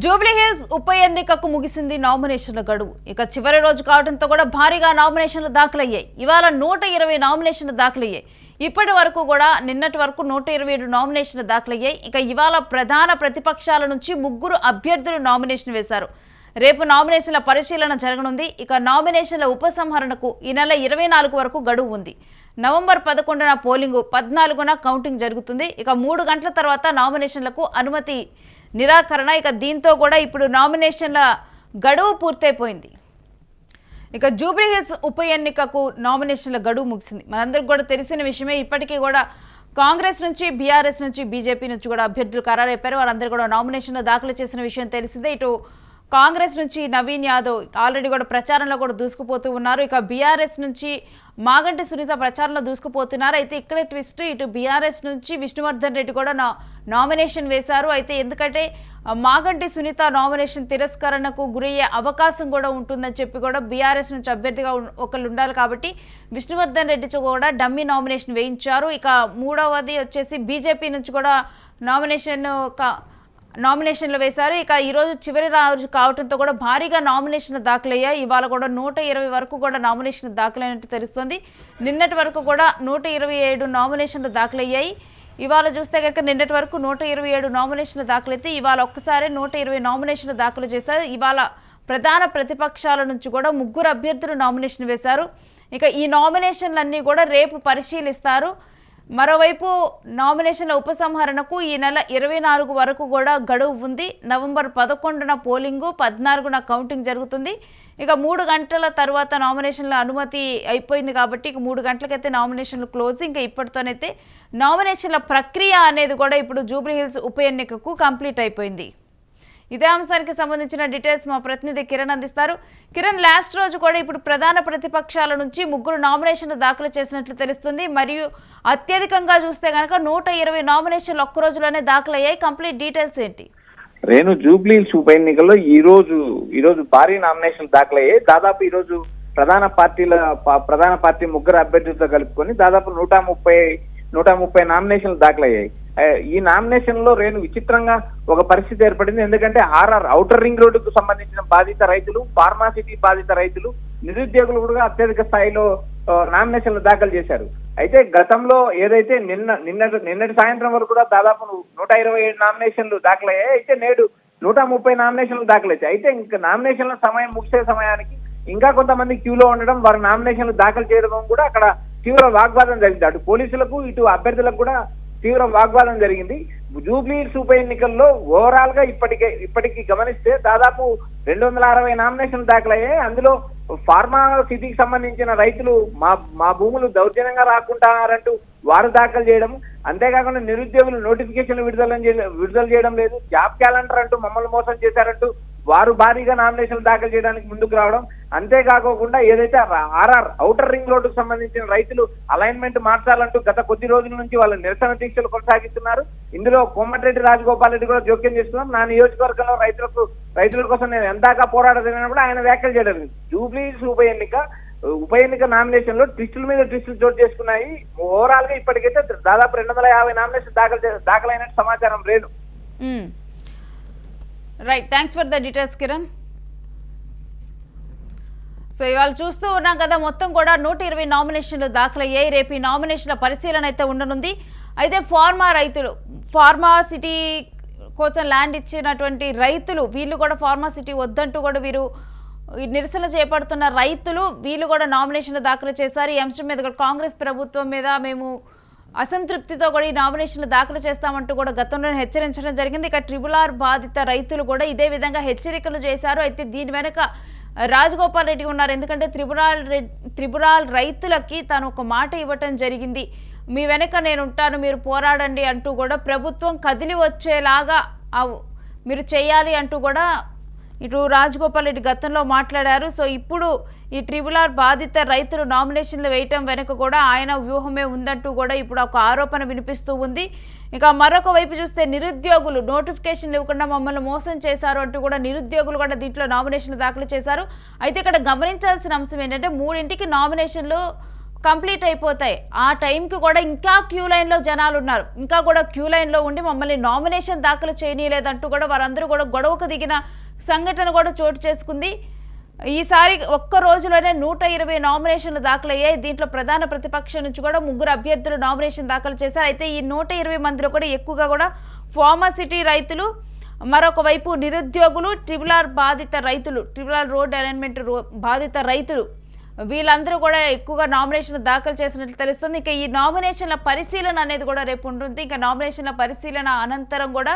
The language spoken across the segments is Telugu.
జూబ్లీహిల్స్ ఉప ఎన్నికకు ముగిసింది నామినేషన్ల గడువు. ఇక చివరి రోజు కావడంతో కూడా భారీగా నామినేషన్లు దాఖలయ్యాయి. ఇవాళ 120 నామినేషన్లు దాఖలయ్యాయి. ఇప్పటి వరకు కూడా నిన్నటి వరకు 127 నామినేషన్లు దాఖలయ్యాయి. ఇక ఇవాళ ప్రధాన ప్రతిపక్షాల నుంచి 3 అభ్యర్థులు నామినేషన్ వేశారు. రేపు నామినేషన్ల పరిశీలన జరగనుంది. ఇక నామినేషన్ల ఉపసంహరణకు ఈ నెల 24 వరకు గడువు ఉంది. నవంబర్ 11న పోలింగు, 14న కౌంటింగ్ జరుగుతుంది. ఇక 3 గంటల తర్వాత నామినేషన్లకు అనుమతి నిరాకరణ. ఇక దీంతో కూడా ఇప్పుడు నామినేషన్ల గడువు పూర్తయిపోయింది. ఇక జూబ్లీహిల్స్ ఉప ఎన్నికకు నామినేషన్ల గడువు ముగిసింది. మనందరికి కూడా తెలిసిన విషయమే. ఇప్పటికీ కూడా కాంగ్రెస్ నుంచి, బీఆర్ఎస్ నుంచి, బీజేపీ నుంచి కూడా అభ్యర్థులు ఖరారైపోయారు. వాళ్ళందరూ కూడా నామినేషన్లు దాఖలు చేసిన విషయం తెలిసిందే. ఇటు కాంగ్రెస్ నుంచి నవీన్ యాదవ్ ఆల్రెడీ కూడా ప్రచారంలో కూడా దూసుకుపోతూ ఉన్నారు. ఇక బీఆర్ఎస్ నుంచి మాగంటి సునీత ప్రచారంలో దూసుకుపోతున్నారు. అయితే ఇక్కడే ట్విస్ట్, ఇటు బీఆర్ఎస్ నుంచి విష్ణువర్ధన్ రెడ్డి కూడా నామినేషన్ వేశారు. అయితే ఎందుకంటే మాగంటి సునీత నామినేషన్ తిరస్కరణకు గురయ్యే అవకాశం కూడా ఉంటుందని చెప్పి కూడా బీఆర్ఎస్ నుంచి అభ్యర్థిగా ఒకళ్ళు ఉండాలి కాబట్టి విష్ణువర్ధన్ రెడ్డితో కూడా డమ్మీ నామినేషన్ వేయించారు. ఇక మూడవది వచ్చేసి బీజేపీ నుంచి కూడా నామినేషన్లు వేశారు. ఇక ఈరోజు చివరి రోజు కావడంతో కూడా భారీగా నామినేషన్లు దాఖలయ్యాయి. ఇవాళ కూడా 120 వరకు కూడా నామినేషన్లు దాఖలైనట్టు తెలుస్తుంది. నిన్నటి వరకు కూడా 127 నామినేషన్లు దాఖలయ్యాయి. ఇవాళ చూస్తే కనుక నిన్నటి వరకు 127 నామినేషన్లు దాఖలైతే ఇవాళ ఒక్కసారి 120 నామినేషన్లు దాఖలు చేశారు. ఇవాళ ప్రధాన ప్రతిపక్షాల నుంచి కూడా 3 అభ్యర్థులు నామినేషన్ వేశారు. ఇక ఈ నామినేషన్లన్నీ కూడా రేపు పరిశీలిస్తారు. మరోవైపు నామినేషన్ల ఉపసంహరణకు ఈ నెల 24 వరకు కూడా గడువు ఉంది. నవంబర్ 11న పోలింగు, 14న కౌంటింగ్ జరుగుతుంది. ఇక 3 గంటల తర్వాత నామినేషన్ల అనుమతి అయిపోయింది కాబట్టి ఇక 3 గంటలకైతే నామినేషన్లు క్లోజ్. ఇంకా ఇప్పటితోనైతే నామినేషన్ల ప్రక్రియ అనేది కూడా ఇప్పుడు జూబ్లీహిల్స్ ఉప ఎన్నికకు కంప్లీట్ అయిపోయింది. ఇదే అంశానికి సంబంధించిన డీటెయిల్స్ మా ప్రతినిధి కిరణ్ అందిస్తారు. కిరణ్, లాస్ట్ రోజు కూడా ఇప్పుడు ప్రధాన ప్రతిపక్షాల నుంచి 3 నామినేషన్లు దాఖలు చేసినట్లు తెలుస్తుంది. మరియు అత్యధికంగా చూస్తే కనుక 120 నామినేషన్లు ఒక్క రోజులోనే దాఖలయ్యాయి. కంప్లీట్ డీటెయిల్స్ ఏంటి? రేణు, జూబ్లీహిల్స్ ఉప ఎన్నికల్లో ఈ రోజు భారీ నామినేషన్లు దాఖలయ్యాయి. దాదాపు ఈ రోజు ప్రధాన పార్టీ 3 అభ్యర్థులతో కలుపుకొని దాదాపు 130 నామినేషన్లు దాఖలయ్యాయి. ఈ నామినేషన్ లో రేణు విచిత్రంగా ఒక పరిస్థితి ఏర్పడింది. ఎందుకంటే ఔటర్ రింగ్ రోడ్డుకు సంబంధించిన బాధిత రైతులు, ఫార్మాసిటీ బాధిత రైతులు, నిరుద్యోగులు కూడా అత్యధిక స్థాయిలో నామినేషన్లు దాఖలు చేశారు. అయితే గతంలో ఏదైతే నిన్నటి సాయంత్రం వరకు కూడా దాదాపు 127 నామినేషన్లు దాఖలయ్యాయి. అయితే నేడు 130 నామినేషన్లు దాఖలయ్యాయి. అయితే ఇంకా నామినేషన్ల సమయం ముగిసే సమయానికి ఇంకా కొంతమంది క్యూలో ఉండడం, వారి నామినేషన్లు దాఖలు చేయడం కూడా అక్కడ తీవ్ర వాగ్వాదం జరిగింది. అటు పోలీసులకు, ఇటు అభ్యర్థులకు కూడా తీవ్ర వాగ్వాదం జరిగింది. జూబ్లీహిల్స్ ఉప ఎన్నికల్లో ఓవరాల్ గా ఇప్పటికి గమనిస్తే దాదాపు 260 నామినేషన్లు దాఖలయ్యాయి. అందులో ఫార్మా సిటీకి సంబంధించిన రైతులు మా భూములు దౌర్జన్యంగా రాకుంటారంటూ వారు దాఖలు చేయడం, అంతేకాకుండా నిరుద్యోగులు నోటిఫికేషన్లు విడుదల చేయడం లేదు, జాబ్ క్యాలెండర్ అంటూ మమ్మల్ని మోసం చేశారంటూ వారు భారీగా నామినేషన్లు దాఖలు చేయడానికి ముందుకు రావడం, అంతేకాకుండా ఏదైతే ఔటర్ రింగ్ రోడ్డుకు సంబంధించిన రైతులు అలైన్మెంట్ మార్చాలంటూ గత కొద్ది రోజుల నుంచి వాళ్ళ నిరసన దీక్షలు కొనసాగిస్తున్నారు. ఇందులో కోమటిరెడ్డి రాజగోపాల్ రెడ్డి కూడా జోక్యం చేస్తున్నారు. నా నియోజకవర్గంలో రైతుల కోసం నేను ఎందాకా పోరాడదని కూడా ఆయన వ్యాఖ్యలు చేయడం. జూబ్లీహిల్స్ ఉప ఎన్నిక నామినేషన్ లో ట్విస్టుల మీద ట్విస్టులు చోటు చేసుకున్నాయి. ఓవరాల్ గా ఇప్పటికైతే దాదాపు 250 నామినేషన్ దాఖలైనట్టు సమాచారం లేదు. Right, thanks for the details Kiran. So ఇవాళ చూస్తూ ఉన్నాం కదా, మొత్తం కూడా 120 నామినేషన్లు దాఖలయ్యాయి. రేపు ఈ నామినేషన్ల పరిశీలన అయితే ఉండనుంది. అయితే ఫార్మా సిటీ కోసం ల్యాండ్ ఇచ్చినటువంటి రైతులు, వీళ్ళు కూడా ఫార్మా సిటీ వద్దంటూ కూడా వీరు నిరసన చేపడుతున్న రైతులు, వీళ్ళు కూడా నామినేషన్లు దాఖలు చేశారు. ఈ అంశం మీద కూడా కాంగ్రెస్ ప్రభుత్వం మీద మేము అసంతృప్తితో కూడా ఈ నామినేషన్లు దాఖలు చేస్తామంటూ కూడా గతంలోనే హెచ్చరించడం జరిగింది. ఇక RRR బాధిత రైతులు కూడా ఇదే విధంగా హెచ్చరికలు చేశారు. అయితే దీని వెనక రాజగోపాల్ రెడ్డి ఉన్నారు. ఎందుకంటే త్రిపురాల్ రైతులకి తాను ఒక మాట ఇవ్వటం జరిగింది, మీ వెనక నేను ఉంటాను, మీరు పోరాడండి అంటూ కూడా ప్రభుత్వం కదిలి వచ్చేలాగా మీరు చేయాలి అంటూ కూడా ఇటు రాజగోపాల్ రెడ్డి గతంలో మాట్లాడారు. సో ఇప్పుడు ఈ RRR బాధిత రైతులు నామినేషన్లు వేయటం వెనుక కూడా ఆయన వ్యూహమే ఉందంటూ కూడా ఇప్పుడు ఒక ఆరోపణ వినిపిస్తూ ఉంది. ఇక మరొక వైపు చూస్తే నిరుద్యోగులు నోటిఫికేషన్లు ఇవ్వకుండా మమ్మల్ని మోసం చేశారు అంటూ కూడా నిరుద్యోగులు కూడా దీంట్లో నామినేషన్లు దాఖలు చేశారు. అయితే ఇక్కడ గమనించాల్సిన అంశం ఏంటంటే 3ంటికి నామినేషన్లు కంప్లీట్ అయిపోతాయి. ఆ టైంకి కూడా ఇంకా క్యూ లైన్లో జనాలు ఉన్నారు. ఇంకా కూడా క్యూ లైన్లో ఉండి మమ్మల్ని నామినేషన్ దాఖలు చేయనీయలేదంటూ కూడా వారందరూ కూడా గొడవకు దిగిన సంఘటన కూడా చోటు చేసుకుంది. ఈసారి ఒక్క రోజులోనే 120 నామినేషన్లు దాఖలయ్యాయి. దీంట్లో ప్రధాన ప్రతిపక్షం నుంచి కూడా 3 అభ్యర్థులు నామినేషన్ దాఖలు చేశారు. అయితే ఈ 120 మందిలో కూడా ఎక్కువగా కూడా ఫార్మాసిటీ రైతులు, మరొక వైపు నిరుద్యోగులు, ట్రిబుల్ బాధిత రైతులు, ట్రిబుల్ రోడ్ అలైన్మెంట్ బాధిత రైతులు, వీళ్ళందరూ కూడా ఎక్కువగా నామినేషన్లు దాఖలు చేసినట్లు తెలుస్తుంది. ఇక ఈ నామినేషన్ల పరిశీలన అనేది కూడా రేపు ఉంటుంది. ఇంకా నామినేషన్ల పరిశీలన అనంతరం కూడా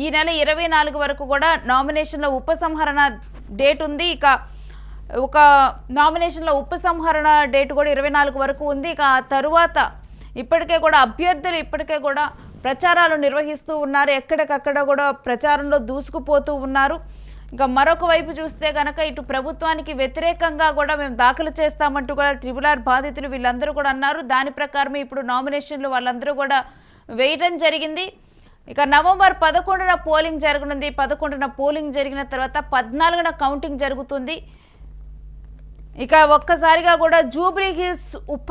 ఈ నెల 24 వరకు కూడా నామినేషన్ల ఉపసంహరణ డేట్ ఉంది. ఇక ఒక నామినేషన్ల ఉపసంహరణ డేట్ కూడా 24 వరకు ఉంది. ఇక ఆ తరువాత ఇప్పటికే కూడా అభ్యర్థులు ఇప్పటికే కూడా ప్రచారాలు నిర్వహిస్తూ ఉన్నారు. ఎక్కడికక్కడ కూడా ప్రచారంలో దూసుకుపోతూ ఉన్నారు. ఇంకా మరొక వైపు చూస్తే కనుక ఇటు ప్రభుత్వానికి వ్యతిరేకంగా కూడా మేము దాఖలు చేస్తామంటూ కూడా ట్రిబుల్ బాధితులు వీళ్ళందరూ కూడా అన్నారు. దాని ప్రకారమే ఇప్పుడు నామినేషన్లు వాళ్ళందరూ కూడా వేయడం జరిగింది. ఇక నవంబర్ 11న పోలింగ్ జరగనుంది. 11న పోలింగ్ జరిగిన తర్వాత 14న కౌంటింగ్ జరుగుతుంది. ఇక ఒక్కసారిగా కూడా జూబ్లీ హిల్స్ ఉప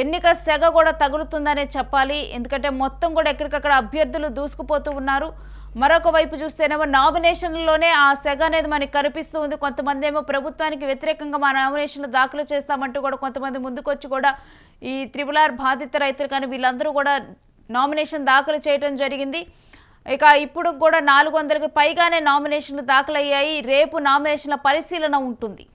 ఎన్నిక సెగ కూడా తగులుతుందనే చెప్పాలి. ఎందుకంటే మొత్తం కూడా ఎక్కడికక్కడ అభ్యర్థులు దూసుకుపోతూ ఉన్నారు. మరొక వైపు చూస్తేనేమో నామినేషన్లోనే ఆ సెగ అనేది మనకి కనిపిస్తూ ఉంది. కొంతమంది ఏమో ప్రభుత్వానికి వ్యతిరేకంగా మా నామినేషన్లు దాఖలు చేస్తామంటూ కూడా కొంతమంది ముందుకొచ్చి కూడా ఈ ట్రిబుల్ బాధిత రైతులు కానీ వీళ్ళందరూ కూడా నామినేషన్ దాఖలు చేయడం జరిగింది. ఇక ఇప్పుడు కూడా 400కి పైగానే నామినేషన్లు దాఖలయ్యాయి. రేపు నామినేషన్ల పరిశీలన ఉంటుంది.